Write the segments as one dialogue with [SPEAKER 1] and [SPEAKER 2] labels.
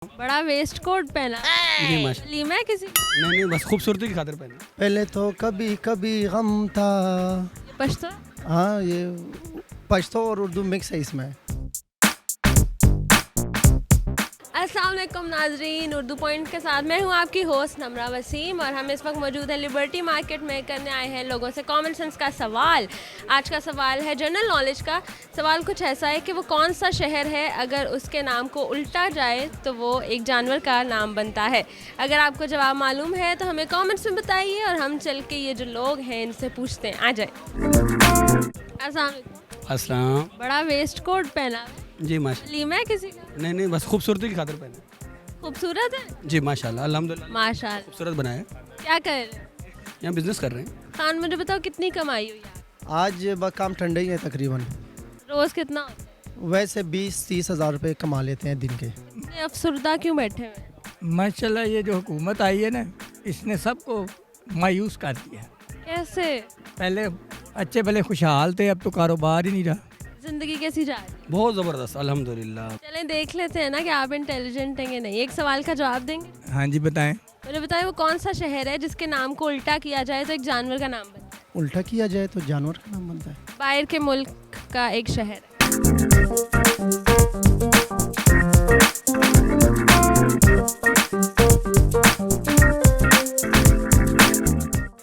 [SPEAKER 1] बड़ा waste coat पहना
[SPEAKER 2] जी माशा
[SPEAKER 1] लीमा है किसी का?
[SPEAKER 2] नहीं बस खूबसूरती की खातिर पहने।
[SPEAKER 3] पहले तो कभी कभी गम था।
[SPEAKER 1] ये पश्तो
[SPEAKER 3] हाँ, ये पश्तो और उर्दू मिक्स है इसमें।
[SPEAKER 1] अस्सलाम वालेकुम नाजरीन, उर्दू पॉइंट के साथ मैं हूँ आपकी होस्ट नमरा वसीम और हम इस वक्त मौजूद हैं लिबर्टी मार्केट में। करने आए हैं लोगों से कॉमन सेंस का सवाल। आज का सवाल है जनरल नॉलेज का। सवाल कुछ ऐसा है कि वो कौन सा शहर है अगर उसके नाम को उल्टा जाए तो वो एक जानवर का नाम बनता है। अगर आपको जवाब मालूम है तो हमें कॉमेंट्स में बताइए और हम चल के ये जो लोग हैं इनसे पूछते हैं। आ जाए। अस्सलाम वालेकुम।
[SPEAKER 2] अस्सलाम।
[SPEAKER 1] बड़ा वेस्ट कोट पहना है,
[SPEAKER 2] जी माशा
[SPEAKER 1] लीमा है किसी का?
[SPEAKER 2] नहीं बस खूबसूरती की खातिर पहने।
[SPEAKER 1] खूबसूरत है
[SPEAKER 2] जी माशाल्लाह अल्हम्दुलिल्लाह
[SPEAKER 1] माशाल्लाह।
[SPEAKER 2] खूबसूरत बनाया।
[SPEAKER 1] क्या कर रहे हैं?
[SPEAKER 2] यहाँ बिजनेस कर रहे हैं।
[SPEAKER 1] खान मुझे बताओ कितनी कमाई हुई है?
[SPEAKER 3] आज बस काम ठंडे ही है तकरीबन।
[SPEAKER 1] रोज कितना होता है?
[SPEAKER 3] वैसे 20-30 हज़ार रुपये कमा लेते हैं दिन के।
[SPEAKER 1] इतने अफसरदा क्यों बैठे हुए हैं?
[SPEAKER 4] माशाल्लाह ये जो हुकूमत आई है ना, इसने सबको मायूस कर दिया।
[SPEAKER 1] कैसे?
[SPEAKER 4] पहले अच्छे भले खुशहाल थे, अब तो कारोबार ही नहीं रहा।
[SPEAKER 1] जिंदगी कैसी जा रही है?
[SPEAKER 2] बहुत ज़बरदस्त अल्हम्दुलिल्लाह।
[SPEAKER 1] चलें देख लेते हैं ना कि आप इंटेलिजेंट हैं कि नहीं। एक सवाल का जवाब देंगे।
[SPEAKER 4] हाँ जी बताएं।
[SPEAKER 1] मुझे बताएं वो कौन सा शहर है जिसके नाम को उल्टा किया जाए तो एक जानवर का नाम बनता है?
[SPEAKER 3] उल्टा किया जाए तो जानवर का नाम बनता है।
[SPEAKER 1] बाहर के मुल्क का एक शहर है।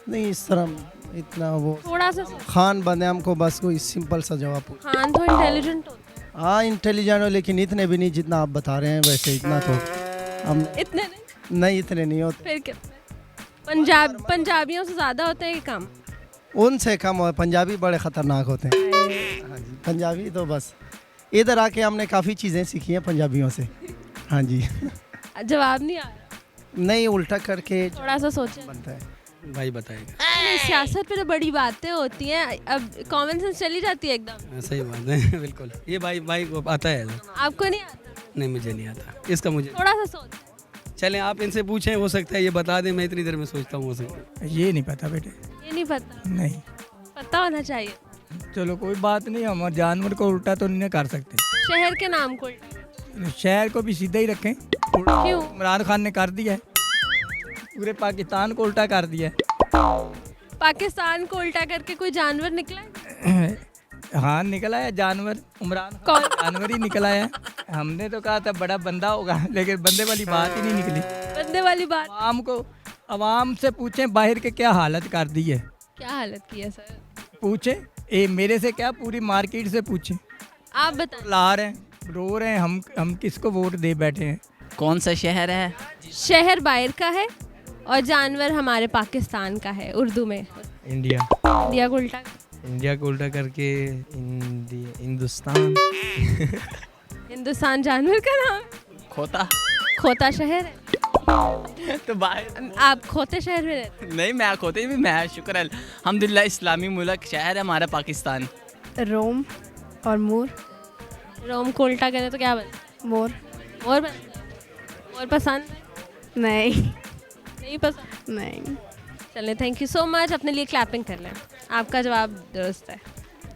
[SPEAKER 3] नहीं, इस तरह इतना वो
[SPEAKER 1] थोड़ा सा सोचो।
[SPEAKER 3] खान बंदे हमको बस कोई सिंपल सा जवाब पूछ।
[SPEAKER 1] खान तो इंटेलिजेंट होता
[SPEAKER 3] हाँ, इंटेलिजेंट हो लेकिन इतने भी नहीं जितना आप बता रहे हैं। वैसे इतना तो हम
[SPEAKER 1] है। इतने नहीं,
[SPEAKER 3] नहीं, इतने नहीं होते।
[SPEAKER 1] फिर कितने? पंजाबियों से ज्यादा होते हैं कि कम?
[SPEAKER 3] उनसे कम हो। पंजाबी बड़े ख़तरनाक होते हैं। हाँ जी, पंजाबी तो बस इधर आके हमने काफ़ी चीज़ें सीखी हैं पंजाबियों से। हाँ जी।
[SPEAKER 1] जवाब नहीं आ रहा,
[SPEAKER 3] नहीं, उल्टा करके
[SPEAKER 1] थोड़ा सा सोचें।
[SPEAKER 3] बनता है।
[SPEAKER 2] भाई बताएगा।
[SPEAKER 1] नहीं, सियासत पे तो बड़ी बातें होती हैं, अब कॉमन सेंस चली जाती है एकदम।
[SPEAKER 2] हाँ, सही बात है बिल्कुल। ये भाई को आता है।
[SPEAKER 1] आपको नहीं आता?
[SPEAKER 2] नहीं मुझे नहीं आता इसका। मुझे
[SPEAKER 1] थोड़ा सा सोच।
[SPEAKER 2] चलें आप इनसे पूछें, हो सकता है ये बता दें। मैं इतनी देर में सोचता हूँ, हो सकता है।
[SPEAKER 4] ये नहीं पता बेटे।
[SPEAKER 1] ये नहीं पता?
[SPEAKER 4] नहीं,
[SPEAKER 1] पता होना चाहिए।
[SPEAKER 4] चलो कोई बात नहीं, हम जानवर को उल्टा तो नहीं कर सकते।
[SPEAKER 1] शहर के नाम को उल्टा।
[SPEAKER 4] शहर को भी सीधा ही रखें।
[SPEAKER 1] क्यों?
[SPEAKER 4] इमरान खान ने कर दिया है, पूरे पाकिस्तान को उल्टा कर दिया
[SPEAKER 1] पाकिस्तान को उल्टा करके कोई जानवर निकला है?
[SPEAKER 4] है। हाँ निकला है जानवर, इमरान
[SPEAKER 1] कौन?
[SPEAKER 4] खान जानवर ही निकला है। हमने तो कहा था बड़ा बंदा होगा, लेकिन बंदे वाली बात ही नहीं निकली।
[SPEAKER 1] बंदे वाली बात।
[SPEAKER 4] आवाम से पूछें बाहर के क्या हालत कर दी है।
[SPEAKER 1] क्या हालत की है सर?
[SPEAKER 4] पूछें, मेरे से क्या पूरी मार्केट से पूछें।
[SPEAKER 1] आप बताएं।
[SPEAKER 4] ला रहे हैं, रो रहे हैं, हम किसको वोट दे बैठे हैं।
[SPEAKER 5] कौन सा शहर है?
[SPEAKER 1] शहर बाहर का है और जानवर हमारे पाकिस्तान का है। उर्दू में
[SPEAKER 6] इंडिया।
[SPEAKER 1] इंडिया को उल्टा।
[SPEAKER 6] इंडिया को उल्टा करके हिंदुस्तान।
[SPEAKER 1] हिंदुस्तान जानवर का नाम?
[SPEAKER 5] खोता।
[SPEAKER 1] खोता शहर है?
[SPEAKER 5] तो बाहर
[SPEAKER 1] आप खोते शहर में रहते
[SPEAKER 5] नहीं, मैं खोते भी मैं शुक्र है अल्हम्दुलिल्लाह। इस्लामी मुल्क शहर है हमारा पाकिस्तान।
[SPEAKER 7] रोम और मोर।
[SPEAKER 1] हैं? रोम को उल्टा करें तो क्या बनता है?
[SPEAKER 7] मोर।
[SPEAKER 1] मोर बनता है। मोर पसंद
[SPEAKER 7] नहीं
[SPEAKER 1] नहीं पसंद?
[SPEAKER 7] नहीं।
[SPEAKER 1] चलें, थैंक यू सो मच। अपने लिए क्लैपिंग कर लें। आपका जवाब दुरुस्त है।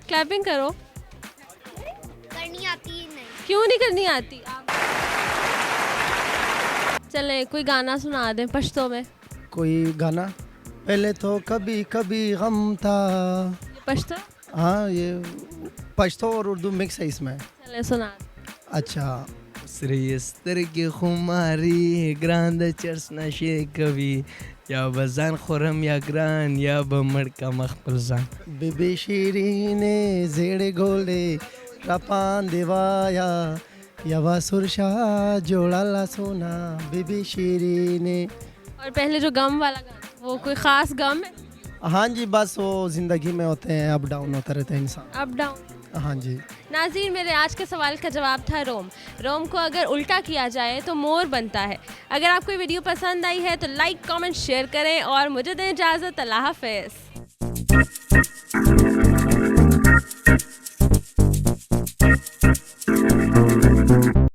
[SPEAKER 1] क्लैपिंग करो।
[SPEAKER 8] करनी आती ही नहीं।
[SPEAKER 1] क्यों नहीं करनी आती? आप चलें कोई गाना सुना दें पश्तो में।
[SPEAKER 3] कोई गाना। पहले तो कभी कभी गम था।
[SPEAKER 1] ये पश्तो?
[SPEAKER 3] हाँ, ये पश्तो और उर्दू मिक्स है इसमें।
[SPEAKER 1] चलें सुना दें।
[SPEAKER 3] अच्छा।
[SPEAKER 6] श्रेयस्तर की खुमारी ग्रांद चर्स नशे कभी या बजान खुरम या ग्रान या बमड़ का मखपलजान।
[SPEAKER 3] बेबे शीरीने जेड़े गोले रपान देवाया यवा सुरशा जोड़ाला सोना बेबी शीरीने।
[SPEAKER 1] और पहले जो गम वाला गाना, वो कोई ख़ास गम है?
[SPEAKER 3] हाँ जी, बस वो ज़िंदगी में होते हैं, अप डाउन होता रहता है इंसान।
[SPEAKER 1] Up down.
[SPEAKER 3] हाँ जी।
[SPEAKER 1] नाज़रीन, मेरे आज के सवाल का जवाब था रोम। रोम को अगर उल्टा किया जाए तो मोर बनता है। अगर आपको ये वीडियो पसंद आई है तो लाइक कमेंट शेयर करें और मुझे दें इजाज़त। अल्लाह हाफ़िज़।